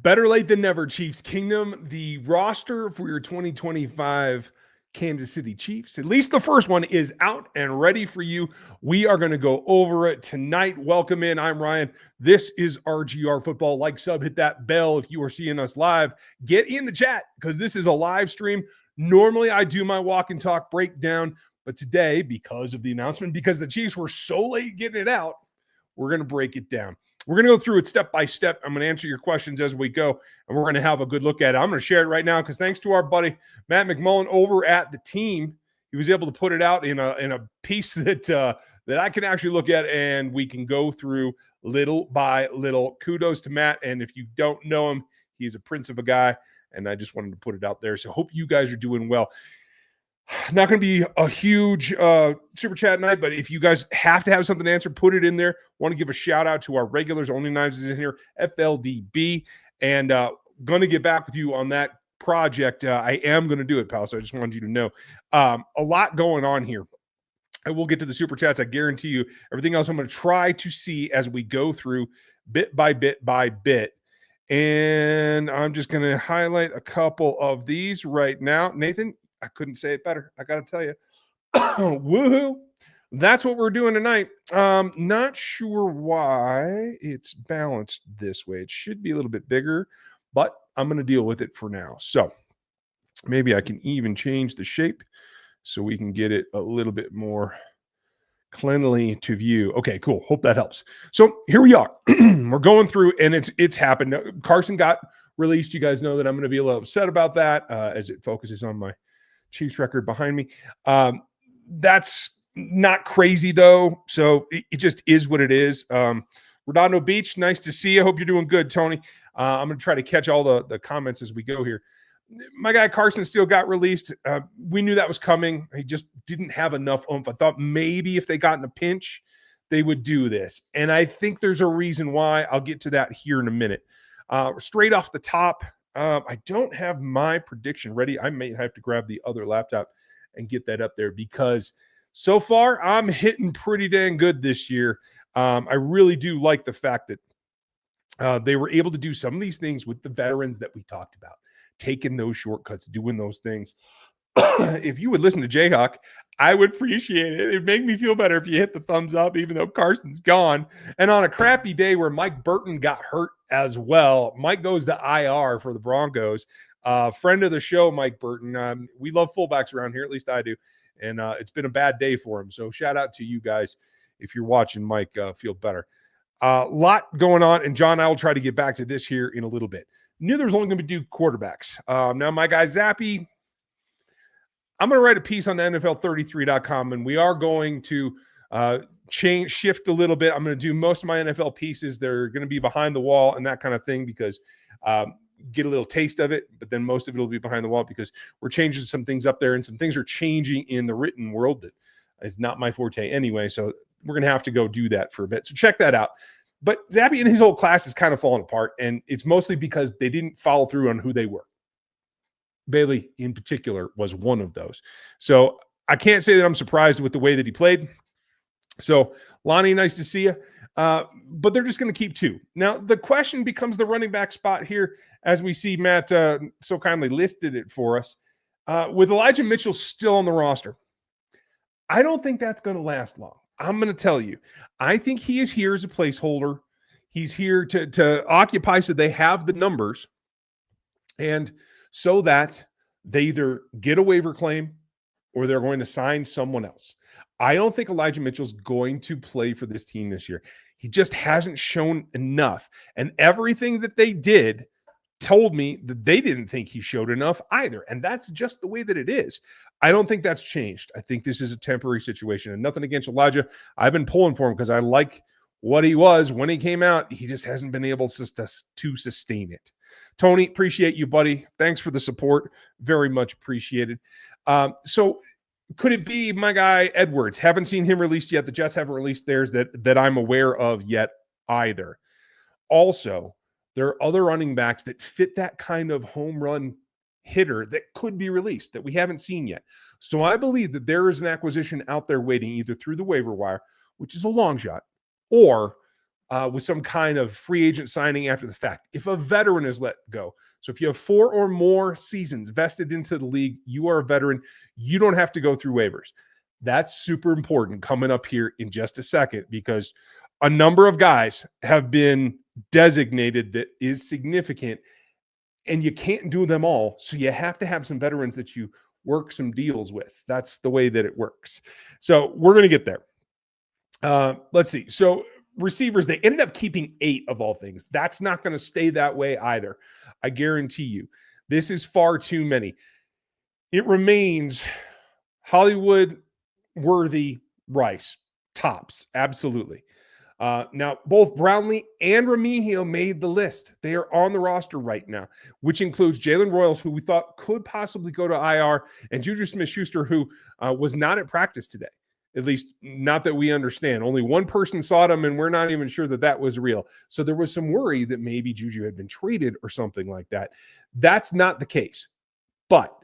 Better late than never, Chiefs Kingdom. The roster for your 2025 Kansas City Chiefs, at least the first one, is out and ready for you. We are going to go over it tonight. Welcome in. I'm Ryan. This is RGR Football. Like, sub, hit that bell if you are seeing us live. Get in the chat because this is a live stream. Normally, I do my walk and talk breakdown, but today, because of the announcement, because the Chiefs were so late getting it out, we're going to break it down. We're going to go through it step by step. I'm going to answer your questions as we go, and we're going to have a good look at it. I'm going to share it right now because thanks to our buddy Matt McMullen over at the team, he was able to put it out in a piece that I can actually look at, and we can go through little by little. Kudos to Matt, and if you don't know him, he's a prince of a guy, and I just wanted to put it out there. So hope you guys are doing well. Not going to be a huge super chat night, but if you guys have to have something to answer, put it in there. Want to give a shout out to our regulars. Only Knives is in here, FLDB, and going to get back with you on that project. I am going to do it, pal, so I just wanted you to know. A lot going on here. I will get to the super chats. I guarantee you. Everything else I'm going to try to see as we go through bit by bit by bit. And I'm just going to highlight a couple of these right now. Nathan, I couldn't say it better. I got to tell you. Woohoo. That's what we're doing tonight. Not sure why it's balanced this way. It should be a little bit bigger, but I'm going to deal with it for now. So maybe I can even change the shape so we can get it a little bit more cleanly to view. Okay, cool. Hope that helps. So here we are. We're going through, and it's happened. Carson got released. You guys know that I'm going to be a little upset about that as it focuses on my Chiefs record behind me. That's not crazy though. So it just is what it is. Redondo Beach, nice to see you. Hope you're doing good, Tony. I'm going to try to catch all the comments as we go here. My guy Carson still got released. We knew that was coming. He just didn't have enough oomph. I thought maybe if they got in a pinch, they would do this. And I think there's a reason why. I'll get to that here in a minute. Straight off the top, I don't have my prediction ready. I may have to grab the other laptop and get that up there because so far I'm hitting pretty dang good this year. I really do like the fact that they were able to do some of these things with the veterans that we talked about, taking those shortcuts, doing those things. If you would listen to Jayhawk, I would appreciate it. It'd make me feel better if you hit the thumbs up, even though Carson's gone. And on a crappy day where Mike Burton got hurt as well, Mike goes to IR for the Broncos. Friend of the show, Mike Burton. We love fullbacks around here, at least I do. And it's been a bad day for him. So shout out to you guys. If you're watching, Mike, feel better. Lot going on. And John, I will try to get back to this here in a little bit. Knew there was only going to be 2 quarterbacks. Now, my guy Zappy, I'm going to write a piece on the NFL33.com, and we are going to shift a little bit. I'm going to do most of my NFL pieces. They're going to be behind the wall and that kind of thing because get a little taste of it, but then most of it will be behind the wall because we're changing some things up there, and some things are changing in the written world that is not my forte anyway, so we're going to have to go do that for a bit. So check that out. But Zappy and his whole class is kind of falling apart, and it's mostly because they didn't follow through on who they were. Bailey, in particular, was one of those. So I can't say that I'm surprised with the way that he played. So, Lonnie, nice to see you. But they're just going to keep 2. Now, the question becomes the running back spot here, as we see Matt so kindly listed it for us. With Elijah Mitchell still on the roster, I don't think that's going to last long. I'm going to tell you. I think he is here as a placeholder. He's here to occupy so they have the numbers, and so that they either get a waiver claim or they're going to sign someone else. I don't think Elijah Mitchell's going to play for this team this year. He just hasn't shown enough. And everything that they did told me that they didn't think he showed enough either. And that's just the way that it is. I don't think that's changed. I think this is a temporary situation. And nothing against Elijah. I've been pulling for him because I like what he was when he came out. He just hasn't been able to sustain it. Tony, appreciate you, buddy. Thanks for the support. Very much appreciated. So could it be my guy Edwards? Haven't seen him released yet. The Jets haven't released theirs that I'm aware of yet either. Also, there are other running backs that fit that kind of home run hitter that could be released that we haven't seen yet. So I believe that there is an acquisition out there waiting either through the waiver wire, which is a long shot, or with some kind of free agent signing after the fact. If a veteran is let go, so if you have 4 or more seasons vested into the league, you are a veteran. You don't have to go through waivers. That's super important coming up here in just a second, because a number of guys have been designated that is significant, and you can't do them all. So you have to have some veterans that you work some deals with. That's the way that it works. So we're going to get there. Let's see. So receivers, they ended up keeping 8 of all things. That's not going to stay that way either. I guarantee you. This is far too many. It remains Hollywood, Worthy, Rice, tops. Absolutely. Now, both Brownlee and Remigio made the list. They are on the roster right now, which includes Jalen Royals, who we thought could possibly go to IR, and Juju Smith-Schuster, who was not at practice today. At least not that we understand. Only one person saw him, and we're not even sure that that was real. So there was some worry that maybe Juju had been traded or something like that. That's not the case. But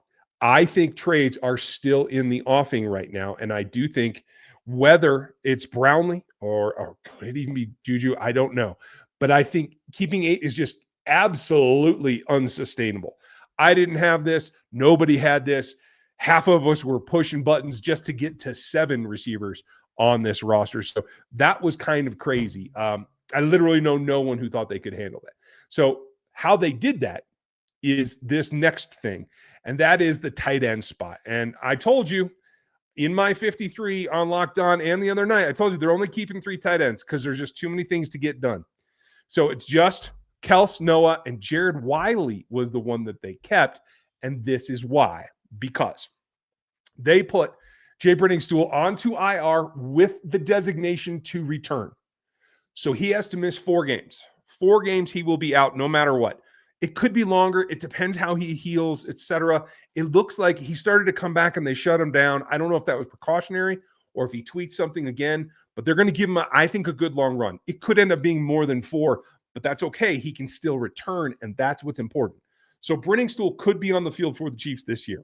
I think trades are still in the offing right now, and I do think whether it's Brownlee or could it even be Juju, I don't know. But I think keeping 8 is just absolutely unsustainable. I didn't have this. Nobody had this. Half of us were pushing buttons just to get to 7 receivers on this roster. So that was kind of crazy. I literally know no one who thought they could handle that. So how they did that is this next thing, and that is the tight end spot. And I told you in my 53 on Locked On and the other night, I told you they're only keeping 3 tight ends because there's just too many things to get done. So it's just Kels, Noah, and Jared Wiley was the one that they kept. And this is why. Because they put Jay Brittingstool onto IR with the designation to return. So he has to miss 4 games. 4 games he will be out no matter what. It could be longer. It depends how he heals, etc. It looks like he started to come back and they shut him down. I don't know if that was precautionary or if he tweets something again, but they're going to give him, I think, a good long run. It could end up being more than 4, but that's okay. He can still return, and that's what's important. So Brittingstool could be on the field for the Chiefs this year.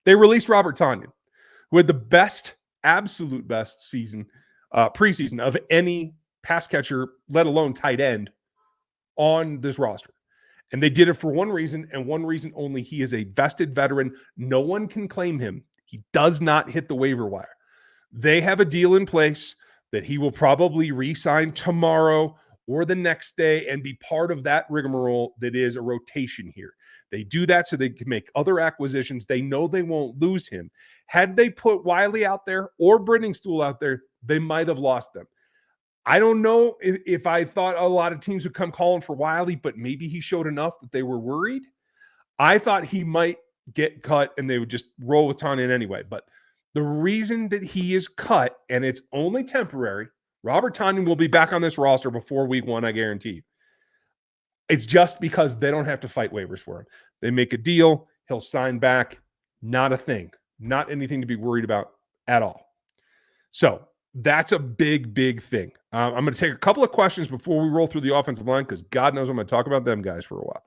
They released Robert Tonyan, who had the best, absolute best season, preseason of any pass catcher, let alone tight end, on this roster. And they did it for one reason, and one reason only. He is a vested veteran. No one can claim him. He does not hit the waiver wire. They have a deal in place that he will probably re-sign tomorrow or the next day and be part of that rigmarole that is a rotation here. They do that so they can make other acquisitions. They know they won't lose him. Had they put Wiley out there or Brittingstool out there, they might have lost them. I don't know if I thought a lot of teams would come calling for Wiley, but maybe he showed enough that they were worried. I thought he might get cut and they would just roll with Tonyan anyway. But the reason that he is cut, and it's only temporary, Robert Tonyan will be back on this roster before week 1, I guarantee you. It's just because they don't have to fight waivers for him. They make a deal. He'll sign back. Not a thing. Not anything to be worried about at all. So that's a big, big thing. I'm going to take a couple of questions before we roll through the offensive line because God knows I'm going to talk about them guys for a while.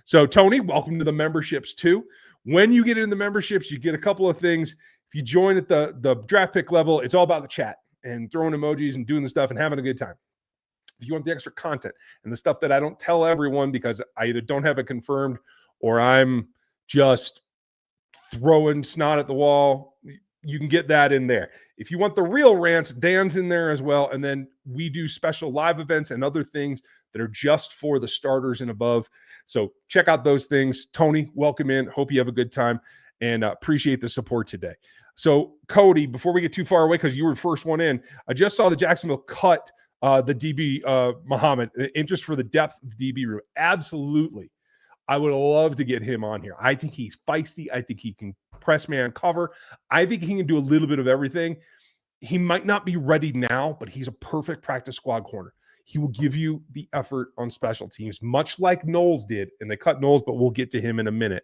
So, Tony, welcome to the memberships too. When you get into the memberships, you get a couple of things. If you join at the draft pick level, it's all about the chat and throwing emojis and doing the stuff and having a good time. If you want the extra content and the stuff that I don't tell everyone because I either don't have it confirmed or I'm just throwing snot at the wall, you can get that in there. If you want the real rants, Dan's in there as well. And then we do special live events and other things that are just for the starters and above. So check out those things. Tony, welcome in. Hope you have a good time and appreciate the support today. So Cody, before we get too far away, because you were the first one in, I just saw the Jacksonville cut the DB Muhammad. Interest for the depth of the DB room. Absolutely. I would love to get him on here. I think he's feisty. I think he can press man cover. I think he can do a little bit of everything. He might not be ready now, but he's a perfect practice squad corner. He will give you the effort on special teams, much like Knowles did. And they cut Knowles, but we'll get to him in a minute.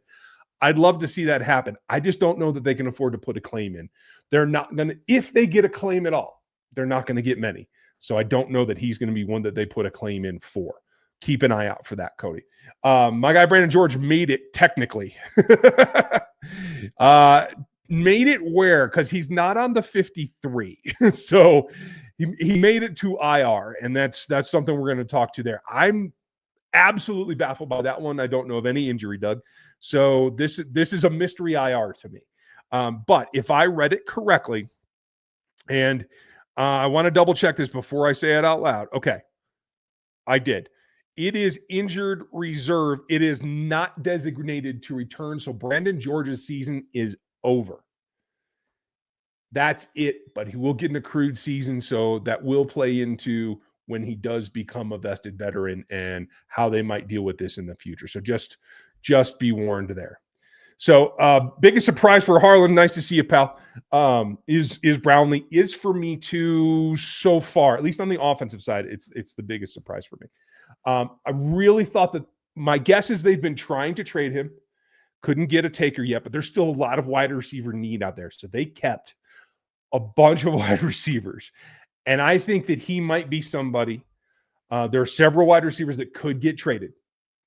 I'd love to see that happen. I just don't know that they can afford to put a claim in. They're not going to, if they get a claim at all, they're not going to get many. So I don't know that he's going to be one that they put a claim in for. Keep an eye out for that, Cody. My guy, Brandon George, made it technically. Made it where? Because he's not on the 53. So he made it to IR, and that's something we're going to talk to there. I'm absolutely baffled by that one. I don't know of any injury, Doug. So this is a mystery IR to me. But if I read it correctly, and I want to double check this before I say it out loud. Okay, I did. It is injured reserve. It is not designated to return. So Brandon George's season is over. That's it. But he will get an accrued season. So that will play into when he does become a vested veteran and how they might deal with this in the future. So just be warned there. So biggest surprise for Harlan, nice to see you, pal, is Brownlee. Is for me too so far, at least on the offensive side, it's the biggest surprise for me. I really thought that my guess is they've been trying to trade him, couldn't get a taker yet, but there's still a lot of wide receiver need out there. So they kept a bunch of wide receivers. And I think that he might be somebody. There are several wide receivers that could get traded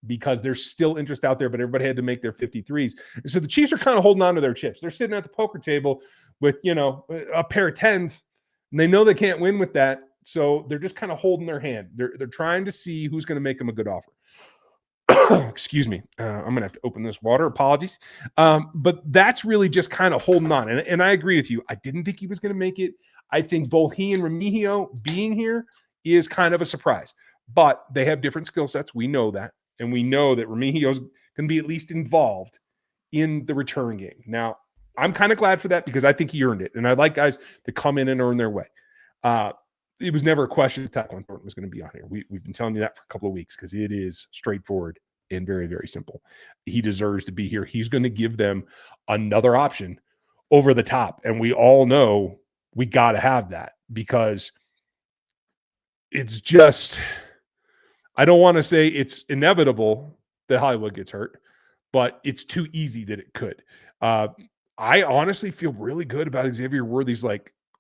because there's still interest out there, but everybody had to make their 53s. And so the Chiefs are kind of holding on to their chips. They're sitting at the poker table with, a pair of 10s, and they know they can't win with that. So they're just kind of holding their hand. They're trying to see who's going to make them a good offer. Excuse me. I'm going to have to open this water. Apologies. But that's really just kind of holding on. And I agree with you. I didn't think he was going to make it. I think both he and Remigio being here is kind of a surprise. But they have different skill sets. We know that. And we know that Remigio's can be at least involved in the return game. Now, I'm kind of glad for that because I think he earned it. And I like guys to come in and earn their way. It was never a question if Tyquan Thornton was going to be on here. We've been telling you that for a couple of weeks because it is straightforward and very, very simple. He deserves to be here. He's going to give them another option over the top. And we all know we got to have that because it's just, I don't want to say it's inevitable that Hollywood gets hurt, but it's too easy that it could. I honestly feel really good about Xavier Worthy's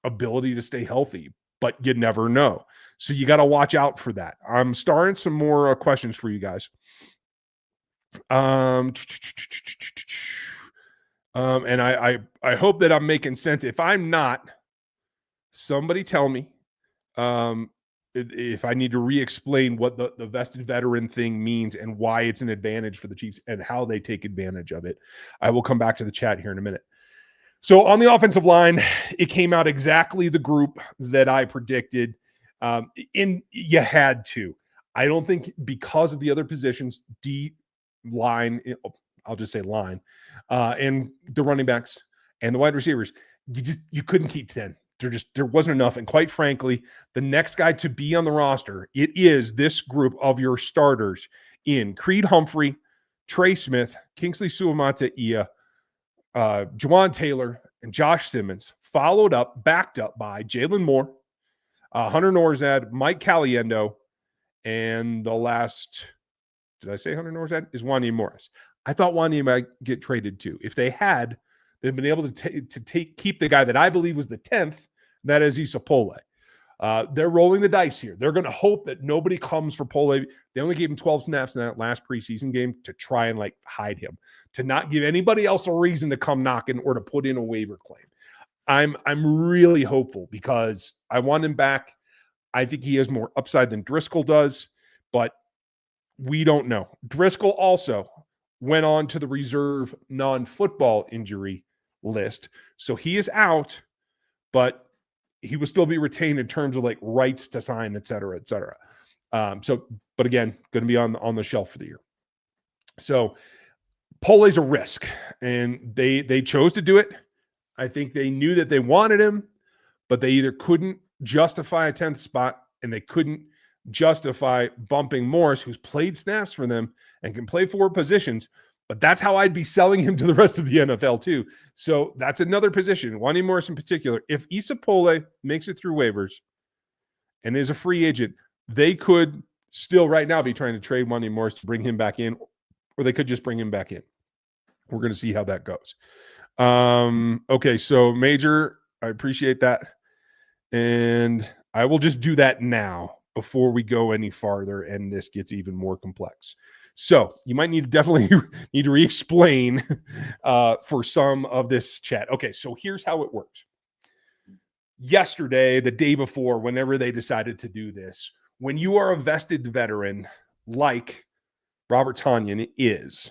ability to stay healthy, but you never know. So you got to watch out for that. I'm starting some more questions for you guys. And I hope that I'm making sense. If I'm not, somebody tell me if I need to re-explain what the vested veteran thing means and why it's an advantage for the Chiefs and how they take advantage of it. I will come back to the chat here in a minute. So on the offensive line, it came out exactly the group that I predicted. You had to. I don't think because of the other positions, D line, I'll just say line, and the running backs and the wide receivers, you couldn't keep 10. There wasn't enough. And quite frankly, the next guy to be on the roster, it is this group of your starters in Creed Humphrey, Trey Smith, Kingsley Suamata-Ia, Juwan Taylor, and Josh Simmons, backed up by Jalen Moore, Hunter Norzad, Mike Caliendo, and the last, did I say Hunter Norzad? Is Wanya Morris. I thought Wanya might get traded too. If they had, they've been able to keep the guy that I believe was the 10th, that is Issa Pole. They're rolling the dice here. They're going to hope that nobody comes for Pole. They only gave him 12 snaps in that last preseason game to try and hide him, to not give anybody else a reason to come knocking or to put in a waiver claim. I'm really hopeful because I want him back. I think he has more upside than Driscoll does, but we don't know. Driscoll also went on to the reserve non-football injury list. So he is out, but he will still be retained in terms of rights to sign, et cetera, et cetera. But again, going to be on the shelf for the year. So Pole's a risk, and they chose to do it. I think they knew that they wanted him, but they either couldn't justify a 10th spot and they couldn't justify bumping Morris, who's played snaps for them and can play 4 positions. But that's how I'd be selling him to the rest of the NFL too. So that's another position. Wanya Morris in particular. If Issa Pole makes it through waivers and is a free agent, they could still right now be trying to trade Wanya Morris to bring him back in, or they could just bring him back in. We're going to see how that goes. Okay, so Major, I appreciate that. And I will just do that now before we go any farther and this gets even more complex. So you might definitely need to re-explain for some of this chat. Okay, so here's how it works. yesterday, the day before, whenever they decided to do this, when you are a vested veteran like Robert Tonyan is,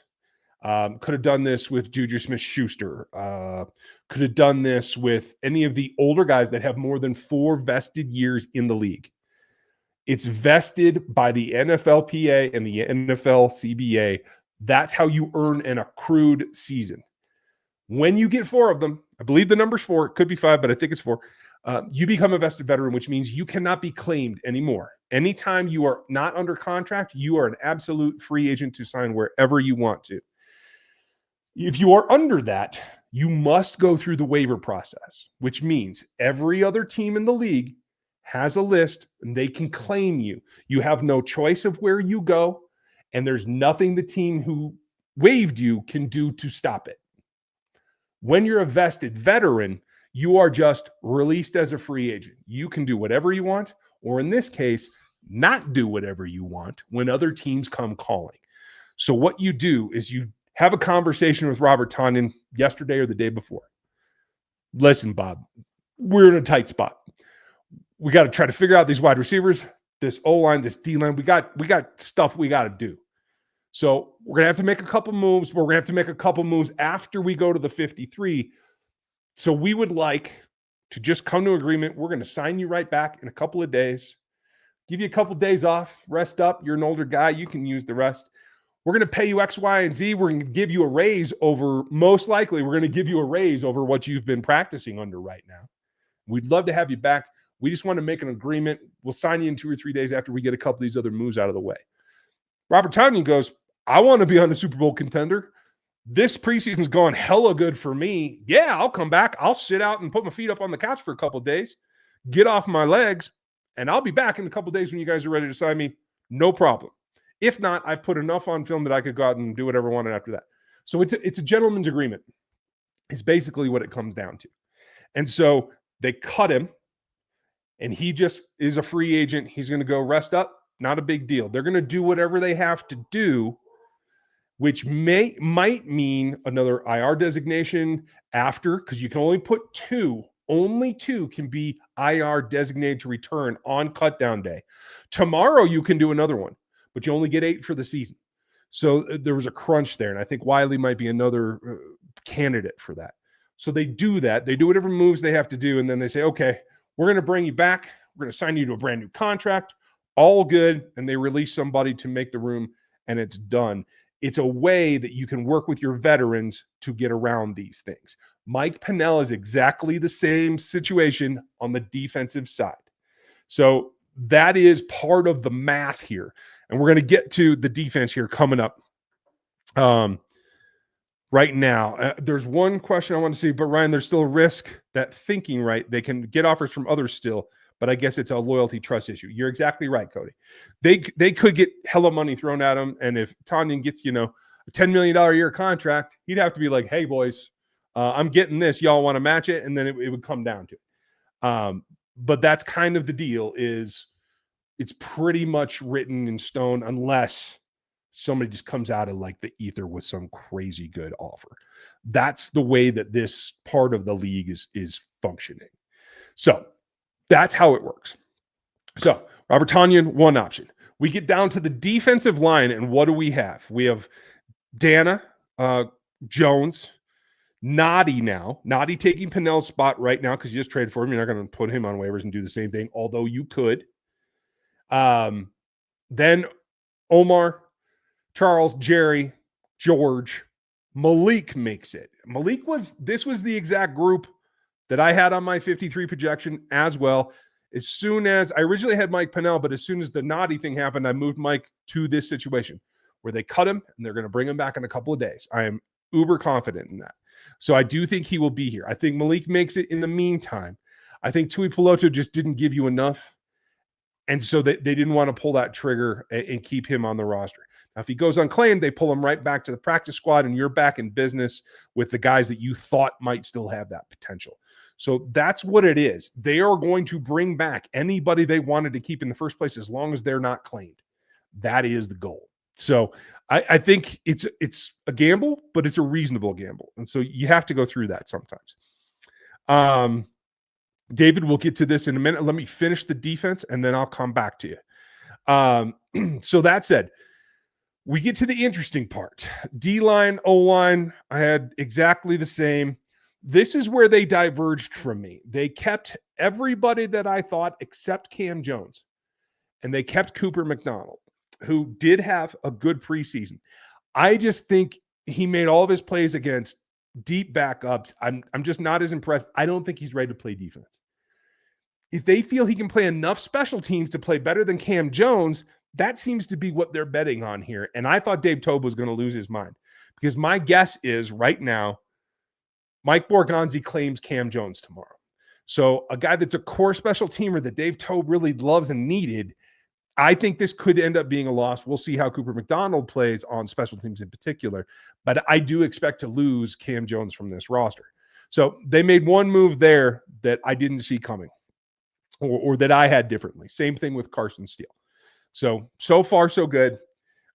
could have done this with Juju Smith-Schuster, could have done this with any of the older guys that have more than 4 vested years in the league. It's vested by the NFLPA and the NFLCBA. That's how you earn an accrued season. When you get 4 of them, I believe the number's 4, it could be 5, but I think it's 4. You become a vested veteran, which means you cannot be claimed anymore. Anytime you are not under contract, you are an absolute free agent to sign wherever you want to. If you are under that, you must go through the waiver process, which means every other team in the league has a list and they can claim you. You have no choice of where you go, and there's nothing the team who waived you can do to stop it. When you're a vested veteran, you are just released as a free agent. You can do whatever you want, or in this case, not do whatever you want when other teams come calling. So what you do is you have a conversation with Robert Tonyan yesterday or the day before. Listen, Bob, we're in a tight spot. We got to try to figure out these wide receivers, this O-line, this D-line. We got stuff we got to do. So we're going to have to make a couple moves. We're going to have to make a couple moves after we go to the 53. So we would like to just come to agreement. We're going to sign you right back in a couple of days, give you a couple of days off, rest up. You're an older guy. You can use the rest. We're going to pay you X, Y, and Z. We're going to give you a raise over, most likely, we're going to give you a raise over what you've been practicing under right now. We'd love to have you back. We just want to make an agreement. We'll sign you in 2 or 3 days after we get a couple of these other moves out of the way. Robert Tonyan goes, I want to be on the Super Bowl contender. This preseason's gone hella good for me. Yeah, I'll come back. I'll sit out and put my feet up on the couch for a couple of days, get off my legs, and I'll be back in a couple of days when you guys are ready to sign me. No problem. If not, I've put enough on film that I could go out and do whatever I wanted after that. So it's a gentleman's agreement. It's basically what it comes down to. And so they cut him, and he just is a free agent. He's going to go rest up. Not a big deal. They're going to do whatever they have to do, which might mean another IR designation after, because you can only put 2. Only 2 can be IR designated to return on cutdown day. Tomorrow you can do another one, but you only get 8 for the season. So there was a crunch there, and I think Wiley might be another candidate for that. So they do that. They do whatever moves they have to do, and then they say, okay, we're going to bring you back. We're going to sign you to a brand new contract. All good, and they release somebody to make the room, and it's done. It's a way that you can work with your veterans to get around these things. Mike Pennell is exactly the same situation on the defensive side. So that is part of the math here. And we're going to get to the defense here coming up right now. There's one question I want to see, but Ryan, there's still a risk that thinking right, they can get offers from others still, but I guess it's a loyalty trust issue. You're exactly right, Cody. They could get hella money thrown at them, and if Tonyan gets, a $10 million a year contract, he'd have to be like, hey, boys, I'm getting this. Y'all want to match it? And then it would come down to it. But that's kind of the deal, is it's pretty much written in stone unless somebody just comes out of like the ether with some crazy good offer. That's the way that this part of the league is functioning. So that's how it works. So Robert Tonyan, one option. We get down to the defensive line, and what do we have? We have Dana, Jones, Noddy now. Noddy taking Pennell's spot right now because you just traded for him. You're not going to put him on waivers and do the same thing, although you could. Then Omar, Charles, Jerry, George, Malik makes it. This was the exact group that I had on my 53 projection as well. As soon as I originally had Mike Pennell, but as soon as the Noddy thing happened, I moved Mike to this situation where they cut him and they're going to bring him back in a couple of days. I am uber confident in that. So I do think he will be here. I think Malik makes it in the meantime. I think Tui Peloto just didn't give you enough. And so they didn't want to pull that trigger and keep him on the roster. Now, if he goes unclaimed, they pull him right back to the practice squad, and you're back in business with the guys that you thought might still have that potential. So that's what it is. They are going to bring back anybody they wanted to keep in the first place as long as they're not claimed. That is the goal. So I think it's a gamble, but it's a reasonable gamble. And so you have to go through that sometimes. David, we'll get to this in a minute. Let me finish the defense, and then I'll come back to you. So that said, we get to the interesting part. D-line, O-line, I had exactly the same. This is where they diverged from me. They kept everybody that I thought except Cam Jones, and they kept Cooper McDonald, who did have a good preseason. I just think he made all of his plays against deep backups. I'm just not as impressed. I don't think he's ready to play defense. If they feel he can play enough special teams to play better than Cam Jones, that seems to be what they're betting on here. And I thought Dave Toub was going to lose his mind, because my guess is right now, Mike Borgonzi claims Cam Jones tomorrow. So a guy that's a core special teamer that Dave Toub really loves and needed, I think this could end up being a loss. We'll see how Cooper McDonald plays on special teams in particular, but I do expect to lose Cam Jones from this roster. So they made one move there that I didn't see coming, or that I had differently. Same thing with Carson Steele. So far, so good.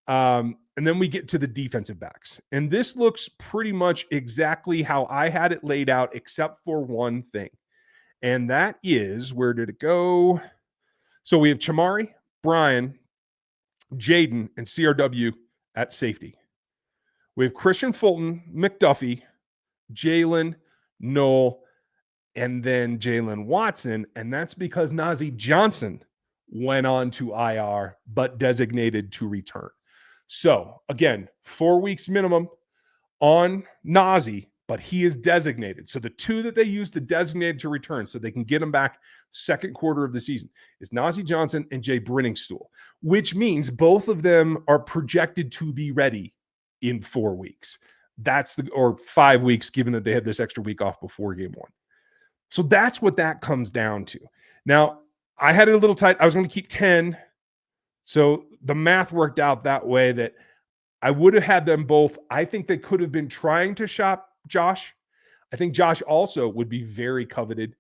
And then we get to the defensive backs. And this looks pretty much exactly how I had it laid out, except for one thing. And that is, where did it go? So we have Chamari, Brian, Jaden, and CRW at safety. We have Christian Fulton, McDuffie, Jalen, Noel, and then Jalen Watson. And that's because Najee Johnson went on to IR, but designated to return. So again, 4 weeks minimum on Najee, but he is designated. So the two that they use the designated to return so they can get him back second quarter of the season is Najee Johnson and Jay Brenningstool, which means both of them are projected to be ready in 4 weeks. Or 5 weeks, given that they had this extra week off before game one. So that's what that comes down to. Now, I had it a little tight. I was going to keep 10. So the math worked out that way that I would have had them both. I think they could have been trying to shop Josh. I think Josh also would be very coveted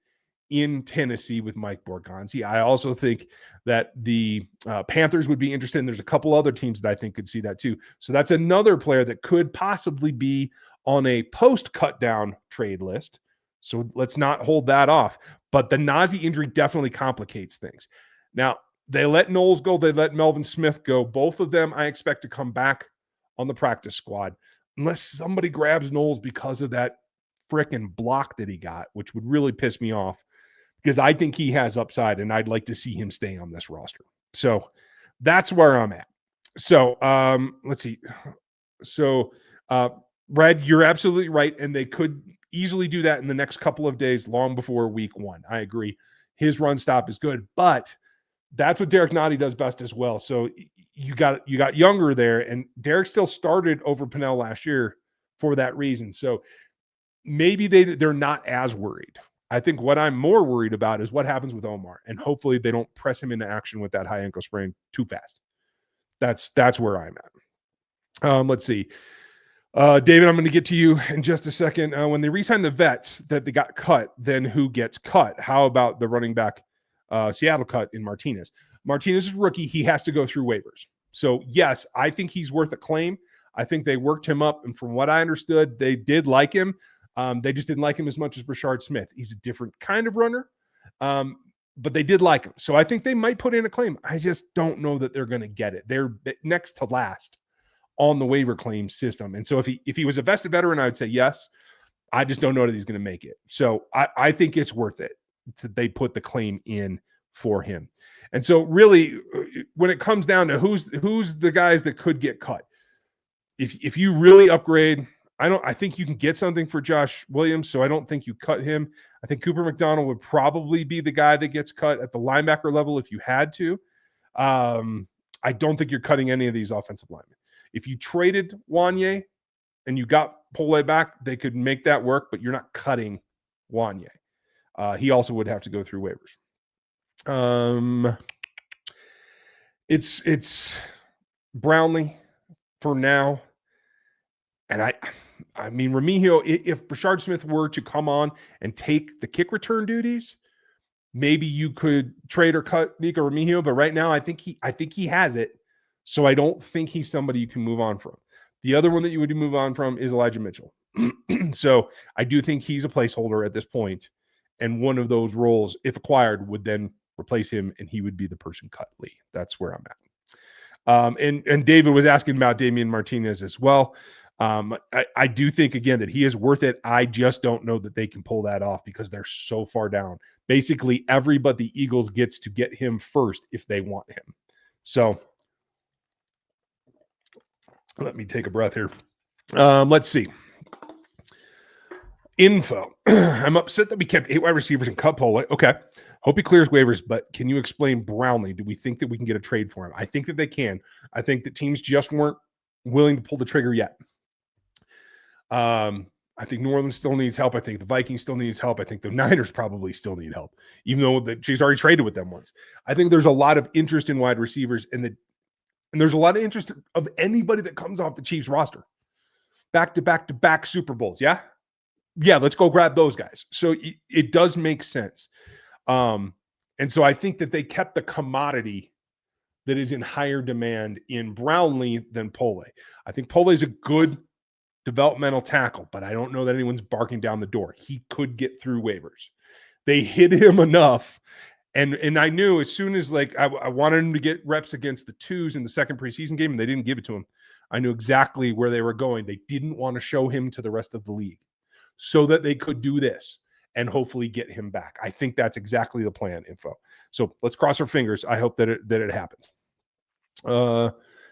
in Tennessee with Mike Borgonzi. I also think that the Panthers would be interested. And there's a couple other teams that I think could see that too. So that's another player that could possibly be on a post-cut down trade list. So let's not hold that off. But the Najee injury definitely complicates things. Now, they let Knowles go. They let Melvin Smith go. Both of them I expect to come back on the practice squad, unless somebody grabs Knowles because of that frickin' block that he got, which would really piss me off, because I think he has upside and I'd like to see him stay on this roster. So that's where I'm at. So let's see. So Red, you're absolutely right. And they could easily do that in the next couple of days, long before week one. I agree. His run stop is good, but that's what Derek Nottie does best as well. So you got younger there, and Derek still started over Pennell last year for that reason. So maybe they're not as worried. I think what I'm more worried about is what happens with Omar, and hopefully they don't press him into action with that high ankle sprain too fast. That's where I'm at. Let's see. David, I'm going to get to you in just a second. When they re-sign the vets that they got cut, then who gets cut? How about the running back Seattle cut in Martinez? Martinez is a rookie. He has to go through waivers. So, yes, I think he's worth a claim. I think they worked him up. And from what I understood, they did like him. They just didn't like him as much as Brashard Smith. He's a different kind of runner, but they did like him. So I think they might put in a claim. I just don't know that they're going to get it. They're next to last on the waiver claim system. And so if he was a vested veteran, I would say yes. I just don't know that he's going to make it. So I think it's worth it. They put the claim in for him. And so really, when it comes down to who's the guys that could get cut, if you really upgrade, I think you can get something for Josh Williams. So I don't think you cut him. I think Cooper McDonald would probably be the guy that gets cut at the linebacker level if you had to. I don't think you're cutting any of these offensive linemen. If you traded Wanye and you got Pole back, they could make that work, but you're not cutting Wanye. He also would have to go through waivers. It's Brownlee for now. And I mean, Remigio, if Brashard Smith were to come on and take the kick return duties, maybe you could trade or cut Nico Remigio. But right now, I think he has it. So I don't think he's somebody you can move on from. The other one that you would move on from is Elijah Mitchell. So I do think he's a placeholder at this point. and one of those roles, if acquired, would then replace him, and he would be the person cut Lee. That's where I'm at. And David was asking about Damian Martinez as well. I do think, again, that he is worth it. I just don't know that they can pull that off because they're so far down. Basically, everybody the Eagles gets to get him first if they want him. So let me take a breath here. Let's see. Info. I'm upset that we kept 8 wide receivers and cut Pole. Okay. Hope he clears waivers, but can you explain Brownlee? Do we think that we can get a trade for him? I think that they can. I think that teams just weren't willing to pull the trigger yet. I think New Orleans still needs help. I think the Vikings still needs help. I think the Niners probably still need help, even though she's already traded with them once. I think there's a lot of interest in wide receivers, and there's a lot of interest of anybody that comes off the Chiefs roster. Back Super Bowls. Yeah, let's go grab those guys. So it does make sense. And so I think that they kept the commodity that is in higher demand in Brownlee than Pole. I think Pole is a good developmental tackle, but I don't know that anyone's barking down the door. He could get through waivers. They hit him enough. And I knew as soon as I wanted him to get reps against the twos in the second preseason game, and they didn't give it to him. I knew exactly where they were going. They didn't want to show him to the rest of the league so that they could do this and hopefully get him back. I think that's exactly the plan, Info. So let's cross our fingers. I hope that it happens.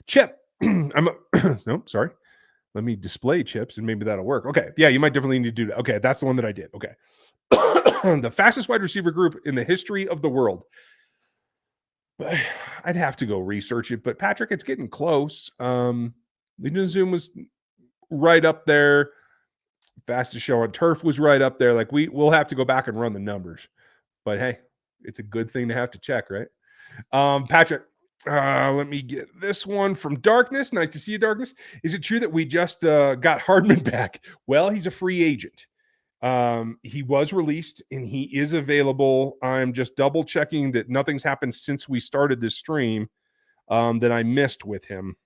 Chip. Nope, sorry. Let me display chips and maybe that'll work. Okay. Yeah, you might definitely need to do that. Okay, that's the one that I did. Okay. The fastest wide receiver group in the history of the world. But I'd have to go research it. But Patrick, it's getting close. Legion of Zoom was right up there. Fastest show on turf was right up there. We'll have to go back and run the numbers. But hey, it's a good thing to have to check, right? Patrick, let me get this one from Darkness. Nice to see you, Darkness. Is it true that we just got Hardman back? Well, he's a free agent. He was released and he is available. I'm just double checking that nothing's happened since we started this stream that I missed with him.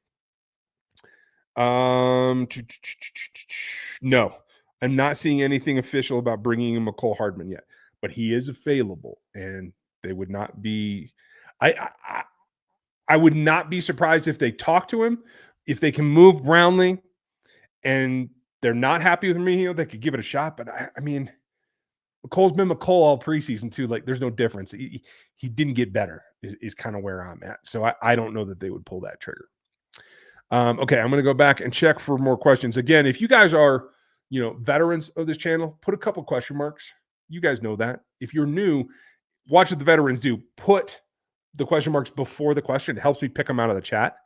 No, I'm not seeing anything official about bringing in McCole Hardman yet, but he is available and they would not be, I would not be surprised if they talk to him. If they can move Brownlee and they're not happy with me, they could give it a shot. But I mean, McColl's been McColl all preseason too. There's no difference. He didn't get better is kind of where I'm at. So I don't know that they would pull that trigger. Okay, I'm going to go back and check for more questions. Again, if you guys are, veterans of this channel, put a couple question marks. You guys know that. If you're new, watch what the veterans do. Put the question marks before the question. It helps me pick them out of the chat.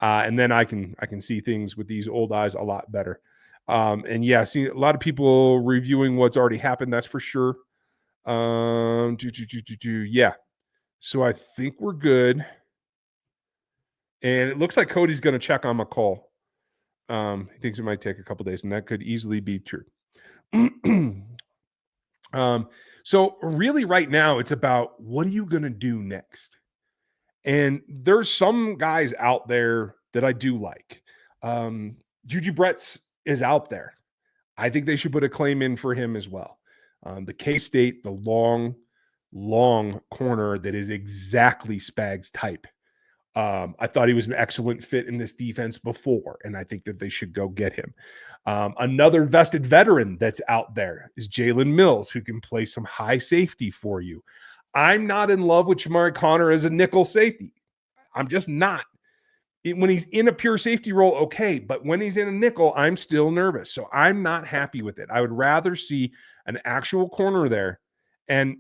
And then I can see things with these old eyes a lot better. And yeah, see a lot of people reviewing what's already happened. That's for sure. Yeah. So I think we're good. And it looks like Cody's going to check on McCall. He thinks it might take a couple days, and that could easily be true. So really right now it's about what are you going to do next? And there's some guys out there that I do like. Juju Bretz is out there. I think they should put a claim in for him as well. The K-State, the long corner that is exactly Spags type. I thought he was an excellent fit in this defense before, and I think that they should go get him. Another vested veteran that's out there is Jalen Mills, who can play some high safety for you. I'm not in love with Jamari Connor as a nickel safety. I'm just not. When he's in a pure safety role, okay, but when he's in a nickel, I'm still nervous. So I'm not happy with it. I would rather see an actual corner there. And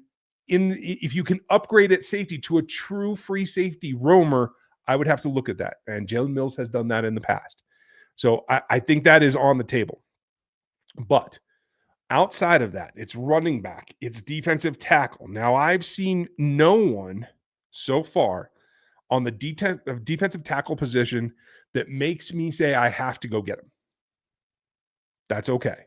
if you can upgrade at safety to a true free safety roamer, I would have to look at that. And Jalen Mills has done that in the past. So I think that is on the table. But outside of that, it's running back, it's defensive tackle. Now, I've seen no one so far on the defensive tackle position that makes me say I have to go get him. That's okay.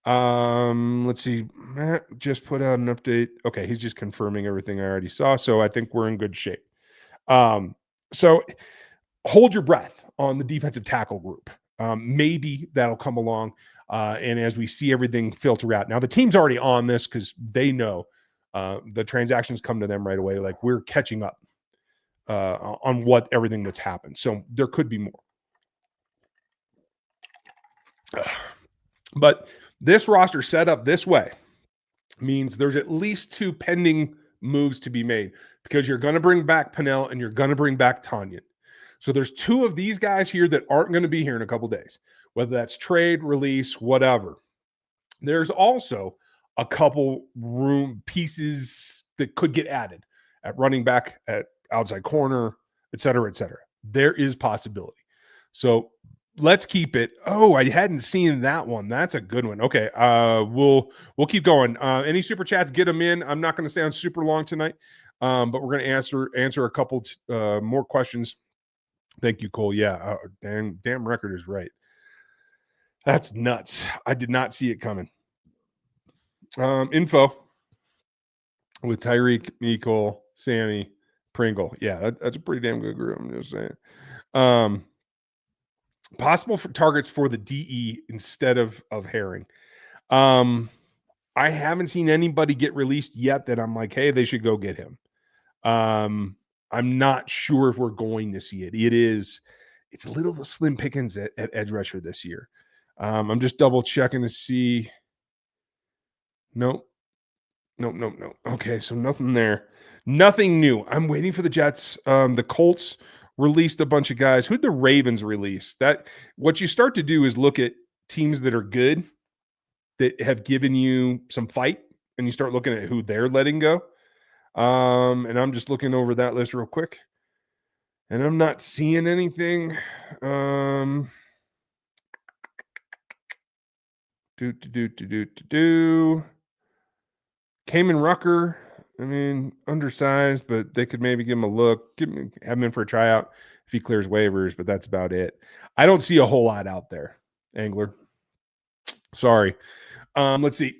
Let's see. Matt just put out an update. Okay, he's just confirming everything I already saw. So I think we're in good shape. So hold your breath on the defensive tackle group. Maybe that'll come along. And as we see everything filter out, now the team's already on this because they know the transactions come to them right away. Like we're catching up on what everything that's happened. So there could be more. But this roster set up this way means there's at least 2 pending moves to be made because you're going to bring back Pinnell and you're going to bring back Tanyan. So there's 2 of these guys here that aren't going to be here in a couple days, whether that's trade, release, whatever. There's also a couple room pieces that could get added at running back, at outside corner, et cetera, et cetera. There is possibility. So let's keep it. Oh, I hadn't seen that one. That's a good one. Okay. We'll keep going. Any super chats, get them in. I'm not going to stay on super long tonight. But we're going to answer a couple more questions. Thank you, Cole. Yeah. Damn record is right. That's nuts. I did not see it coming. Info with Tyreek, Mecole, Sammy, Pringle. Yeah, that's a pretty damn good group. I'm just saying. Possible for targets for the DE instead of Herring. I haven't seen anybody get released yet that I'm like, hey, they should go get him. I'm not sure if we're going to see it. It's a little slim pickings at edge rusher this year. I'm just double checking to see. Nope. Okay, so nothing there. Nothing new. I'm waiting for the Jets. The Colts released a bunch of guys. Who'd the Ravens release? That what you start to do is look at teams that are good, that have given you some fight, and you start looking at who they're letting go. And I'm just looking over that list real quick, and I'm not seeing anything. Cayman Rucker, I mean, undersized, but they could maybe give him a look, have him in for a tryout if he clears waivers, but that's about it. I don't see a whole lot out there, Angler. Sorry. Let's see.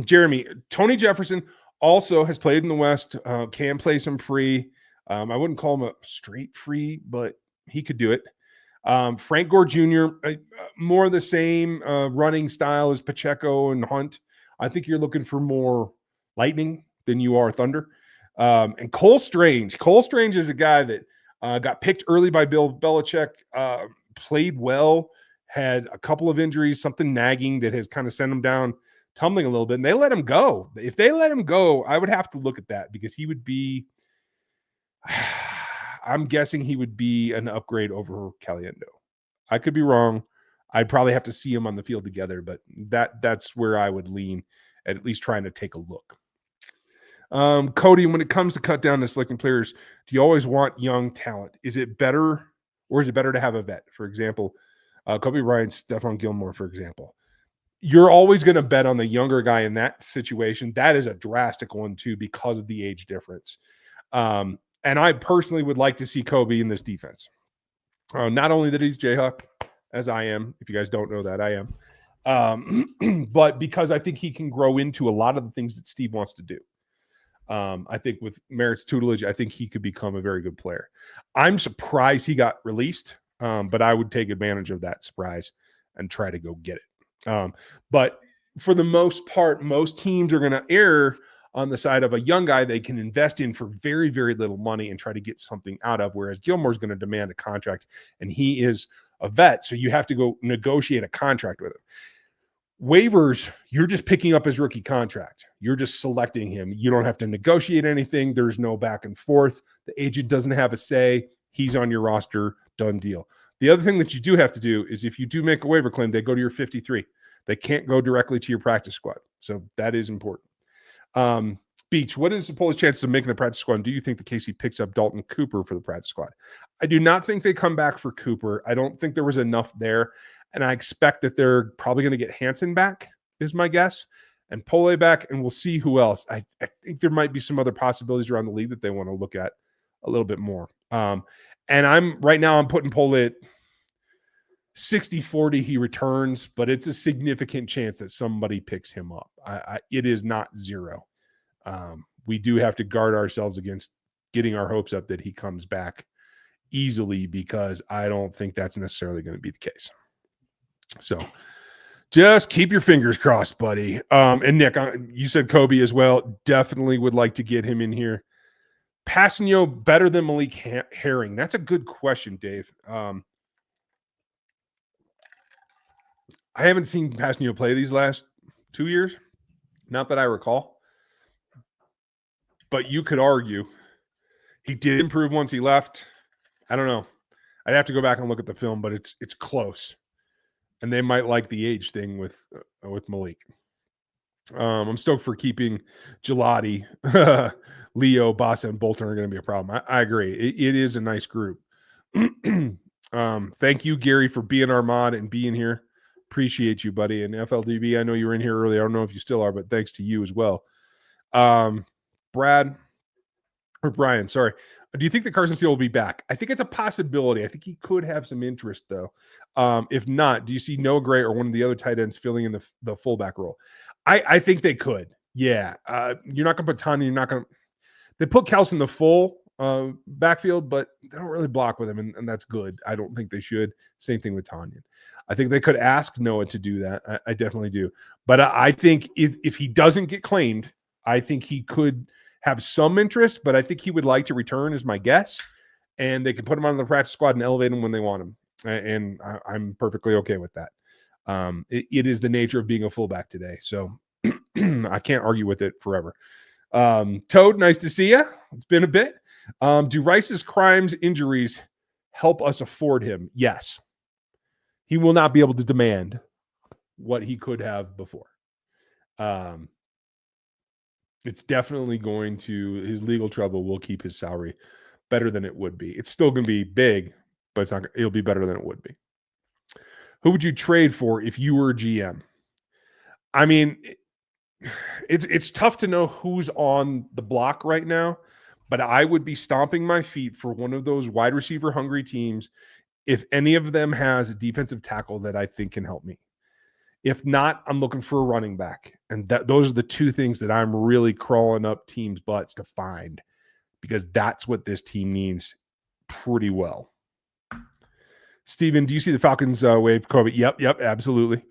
Jeremy, Tony Jefferson also has played in the West, can play some free. I wouldn't call him a straight free, but he could do it. Frank Gore Jr., more of the same running style as Pacheco and Hunt. I think you're looking for more lightning than you are thunder. And Cole Strange. Cole Strange is a guy that got picked early by Bill Belichick, played well, had a couple of injuries, something nagging that has kind of sent him down tumbling a little bit, and they let him go. If they let him go, I would have to look at that because he would be I'm guessing he would be an upgrade over Caliendo. I could be wrong. I'd probably have to see him on the field together, but that's where I would lean at least trying to take a look. Cody, when it comes to cut down to selecting players, do you always want young talent? Is it better to have a vet? For example, Kobe Bryant, Stephon Gilmore, for example. You're always going to bet on the younger guy in that situation. That is a drastic one, too, because of the age difference. And I personally would like to see Kobe in this defense. Not only that he's Jayhawk, as I am. If you guys don't know that, I am. But because I think he can grow into a lot of the things that Steve wants to do. I think with Merritt's tutelage, I think he could become a very good player. I'm surprised he got released, but I would take advantage of that surprise and try to go get it. But for the most part, most teams are going to err on the side of a young guy they can invest in for very, very little money and try to get something out of, whereas Gilmore's going to demand a contract, and he is a vet, so you have to go negotiate a contract with him. Waivers, you're just picking up his rookie contract. You're just selecting him. You don't have to negotiate anything. There's no back and forth. The agent doesn't have a say. He's on your roster. Done deal. The other thing that you do have to do is if you do make a waiver claim, they go to your 53. They can't go directly to your practice squad. So that is important. Beach, what is the Polish chances of making the practice squad? And do you think the KC picks up Dalton Cooper for the practice squad? I do not think they come back for Cooper. I don't think there was enough there. And I expect that they're probably going to get Hansen back, is my guess, and Pole back, and we'll see who else. I think there might be some other possibilities around the league that they want to look at a little bit more. And I'm putting Pole at 60-40 he returns, but it's a significant chance that somebody picks him up. It is not zero. We do have to guard ourselves against getting our hopes up that he comes back easily, because I don't think that's necessarily going to be the case. So Just keep your fingers crossed, buddy. And Nick, you said Kobe as well. Definitely would like to get him in here. Passanio better than Malik Herring? That's a good question, Dave. I haven't seen Passanio play these last 2 years, not that I recall. But you could argue he did improve once he left. I don't know. I'd have to go back and look at the film, but it's close. And they might like the age thing with Malik. I'm stoked for keeping Gelati, Leo, Bassa, and Bolton are going to be a problem. I agree. It is a nice group. Thank you, Gary, for being our mod and being here. Appreciate you, buddy. And FLDB, I know you were in here earlier. I don't know if you still are, but thanks to you as well. Brad or Brian, sorry. Do you think that Carson Steele will be back? I think it's a possibility. I think he could have some interest, though. If not, do you see Noah Gray or one of the other tight ends filling in the fullback role? I think they could. Yeah. You're not going to put Tanya. You're not going to. They put Kels in the full backfield, but they don't really block with him, and that's good. I don't think they should. Same thing with Tanya. I think they could ask Noah to do that. I definitely do. But I think if he doesn't get claimed, I think he could have some interest, but I think he would like to return is my guess. And they can put him on the practice squad and elevate him when they want him. And I'm perfectly okay with that. It is the nature of being a fullback today. So I can't argue with it forever. Toad, nice to see you. It's been a bit. Do Rice's crimes, injuries help us afford him? Yes. He will not be able to demand what he could have before. It's definitely going to, his legal trouble will keep his salary better than it would be. It's still going to be big, but it'll be better than it would be. Who would you trade for if you were GM? I mean, it's tough to know who's on the block right now, but I would be stomping my feet for one of those wide receiver hungry teams if any of them has a defensive tackle that I think can help me. If not, I'm looking for a running back. And those are the two things that I'm really crawling up teams' butts to find, because that's what this team needs pretty well. Steven, do you see the Falcons wave Kobe? Yep, absolutely.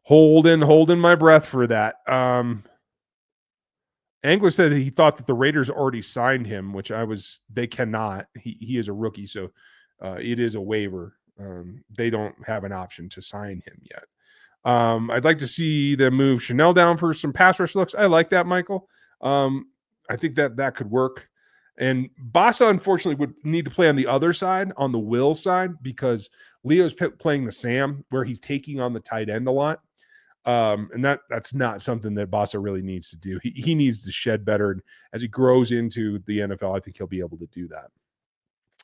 Holding my breath for that. Angler said he thought that the Raiders already signed him, which they cannot. He is a rookie, so it is a waiver. They don't have an option to sign him yet. I'd like to see them move Chanel down for some pass rush looks. I like that, Michael. I think that could work. And Bassa, unfortunately, would need to play on the other side, on the Will side, because Leo's playing the Sam, where he's taking on the tight end a lot. And that's not something that Bassa really needs to do. He needs to shed better. And as he grows into the NFL, I think he'll be able to do that.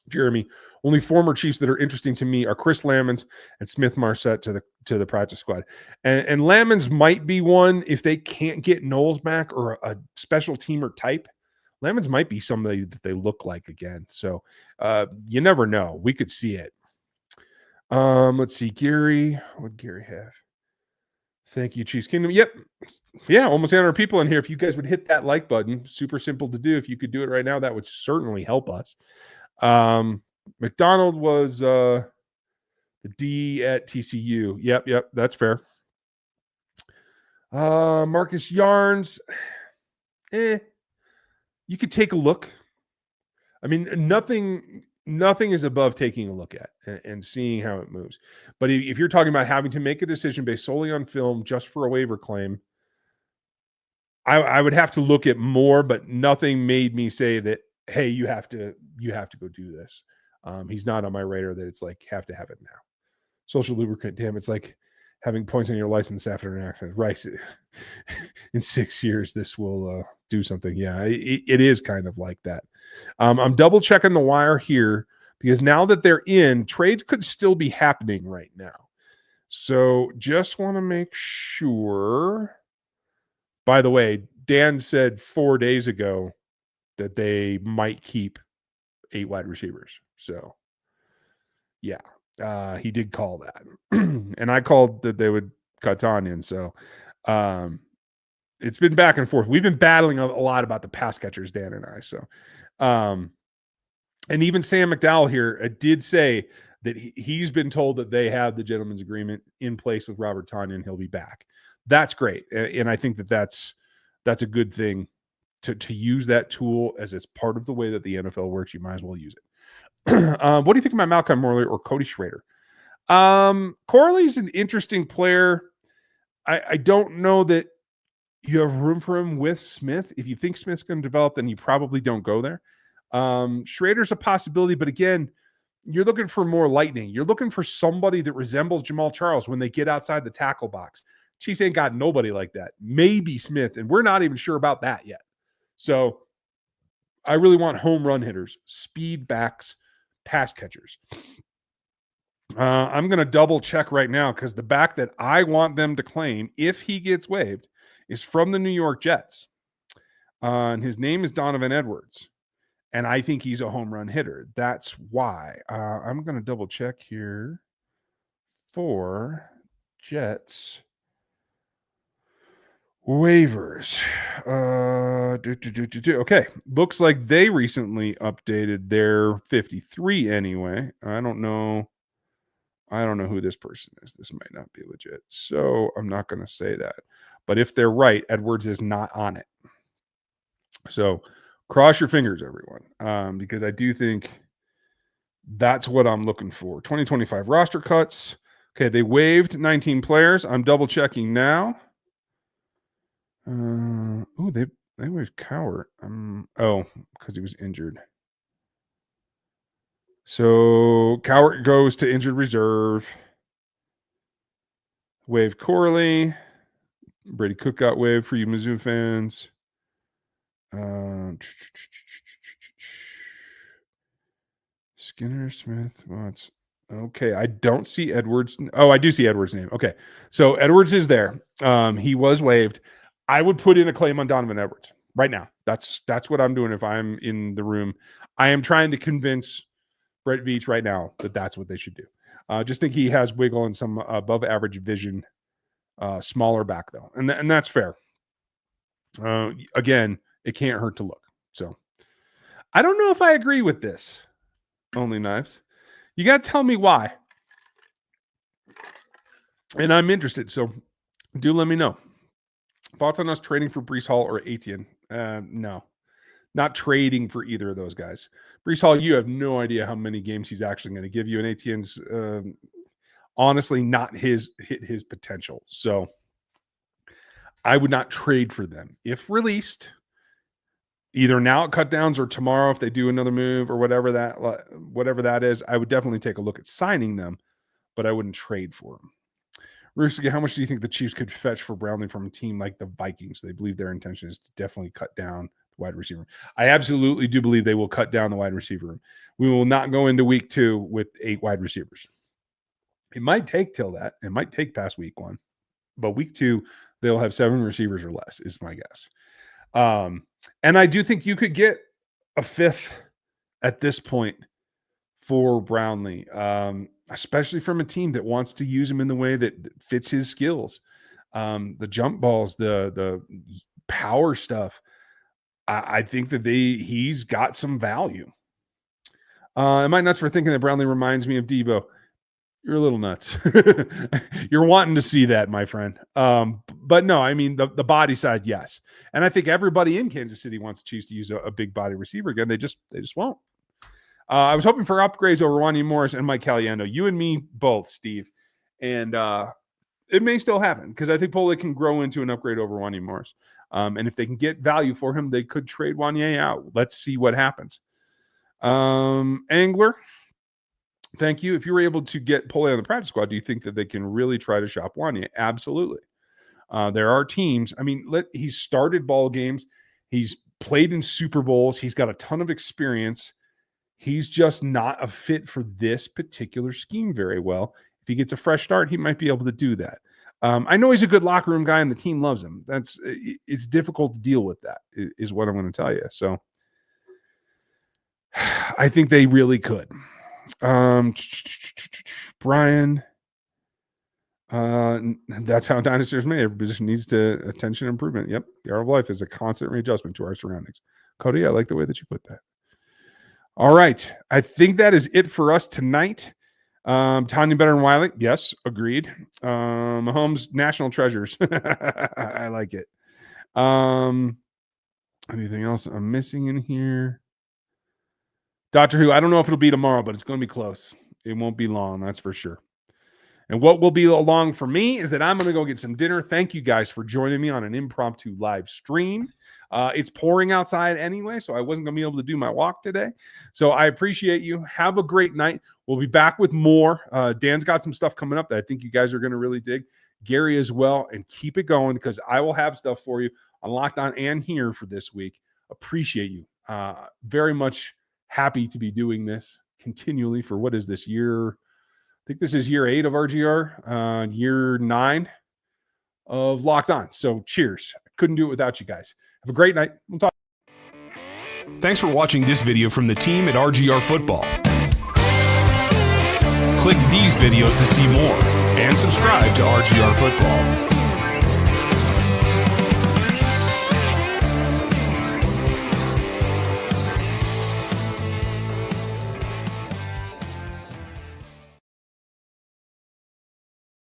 Jeremy, only former Chiefs that are interesting to me are Chris Lamons and Smith Marset to the practice squad. And Lamons might be one if they can't get Knowles back or a special teamer type. Lamons might be somebody that they look like again. So you never know. We could see it. Let's see. Gary, what did Gary have? Thank you, Chiefs Kingdom. Yep. Yeah, almost 800 people in here. If you guys would hit that like button, super simple to do. If you could do it right now, that would certainly help us. McDonald was the D at TCU. Yep, that's fair. Marcus Yarns, you could take a look. I mean, nothing is above taking a look at and seeing how it moves. But if you're talking about having to make a decision based solely on film just for a waiver claim, I would have to look at more, but nothing made me say that, hey, you have to go do this. He's not on my radar that it's like have to have it now. Social lubricant, damn, it's like having points on your license after an accident. Right. In 6 years, this will do something. Yeah, it is kind of like that. I'm double checking the wire here because now that they're in, trades could still be happening right now. So just want to make sure. By the way, Dan said 4 days ago that they might keep 8 wide receivers. So, yeah, he did call that. And I called that they would cut Tanyan. So, it's been back and forth. We've been battling a lot about the pass catchers, Dan and I. So, and even Sam McDowell here did say that he's been told that they have the gentleman's agreement in place with Robert Tonyan and he'll be back. That's great. And I think that that's a good thing to use that tool as it's part of the way that the NFL works. You might as well use it. What do you think about Malcolm Morley or Cody Schrader? Corley's an interesting player. I don't know that you have room for him with Smith. If you think Smith's going to develop, then you probably don't go there. Schrader's a possibility, but again, you're looking for more lightning. You're looking for somebody that resembles Jamal Charles when they get outside the tackle box. Chiefs ain't got nobody like that. Maybe Smith, and we're not even sure about that yet. So I really want home run hitters, speed backs, pass catchers. I'm going to double check right now because the back that I want them to claim, if he gets waived, is from the New York Jets. And his name is Donovan Edwards. And I think he's a home run hitter. That's why. I'm going to double check here for Jets waivers. Okay. Looks like they recently updated their 53 anyway. I don't know who this person is. This might not be legit. So I'm not going to say that. But if they're right, Edwards is not on it. So cross your fingers, everyone, because I do think that's what I'm looking for. 2025 roster cuts. Okay, they waived 19 players. I'm double checking now. They waived Cowart. Because he was injured. So Cowart goes to injured reserve. Waived Corley. Brady Cook got waived for you Mizzou fans. Skinner, Smith, Watts. Okay, I don't see Edwards. Oh, I do see Edwards' name. Okay, so Edwards is there. He was waived. I would put in a claim on Donovan Edwards right now. That's what I'm doing if I'm in the room. I am trying to convince Brett Veach right now that that's what they should do. Just think he has wiggle and some above average vision, smaller back though, and that's fair. Again, it can't hurt to look. So I don't know if I agree with this. Only Knives. You got to tell me why. And I'm interested. So do let me know. Thoughts on us trading for Breece Hall or Etienne? No. Not trading for either of those guys. Breece Hall, you have no idea how many games he's actually going to give you. And Etienne's honestly not hit his potential. So I would not trade for them. If released, either now at cut downs or tomorrow if they do another move or whatever that is, I would definitely take a look at signing them, but I wouldn't trade for them. Ruski, how much do you think the Chiefs could fetch for Brownlee from a team like the Vikings? They believe their intention is to definitely cut down the wide receiver room. I absolutely do believe they will cut down the wide receiver room. We will not go into week 2 with 8 wide receivers. It might take till that. It might take past week 1. But week 2, they'll have 7 receivers or less, is my guess. And I do think you could get a 5th at this point for Brownlee, especially from a team that wants to use him in the way that fits his skills. The jump balls, the power stuff. I think that he's got some value. Am I nuts for thinking that Brownlee reminds me of Debo? You're a little nuts. You're wanting to see that, my friend. But no, I mean, the body size, yes. And I think everybody in Kansas City wants to choose to use a big body receiver again. They just won't. I was hoping for upgrades over Wanya Morris and Mike Caliendo. You and me both, Steve. And it may still happen because I think Pollock can grow into an upgrade over Wanya Morris. And if they can get value for him, they could trade Wanya out. Let's see what happens. Angler. Thank you. If you were able to get Pole on the practice squad, do you think that they can really try to shop Wanya? Absolutely. There are teams. I mean, he's started ball games. He's played in Super Bowls. He's got a ton of experience. He's just not a fit for this particular scheme very well. If he gets a fresh start, he might be able to do that. I know he's a good locker room guy and the team loves him. It's difficult to deal with that, is what I'm going to tell you. So I think they really could. Brian, that's how dynasty is made. Every position needs attention improvement. Yep. The art of life is a constant readjustment to our surroundings. Cody, I like the way that you put that. All right. I think that is it for us tonight. Tanya better than Wiley. Yes, agreed. Mahomes, national treasures. I like it. Anything else I'm missing in here? Doctor Who, I don't know if it'll be tomorrow, but it's going to be close. It won't be long, that's for sure. And what will be along for me is that I'm going to go get some dinner. Thank you guys for joining me on an impromptu live stream. It's pouring outside anyway, so I wasn't going to be able to do my walk today. So I appreciate you. Have a great night. We'll be back with more. Dan's got some stuff coming up that I think you guys are going to really dig. Gary as well. And keep it going because I will have stuff for you on Locked On and here for this week. Appreciate you. Very much happy to be doing this continually for what is this year? I think this is year 8 of RGR, year 9 of Locked On. So cheers. Couldn't do it without you guys. Have a great night. We'll talk. Thanks for watching this video from the team at RGR Football. Click these videos to see more and subscribe to RGR Football.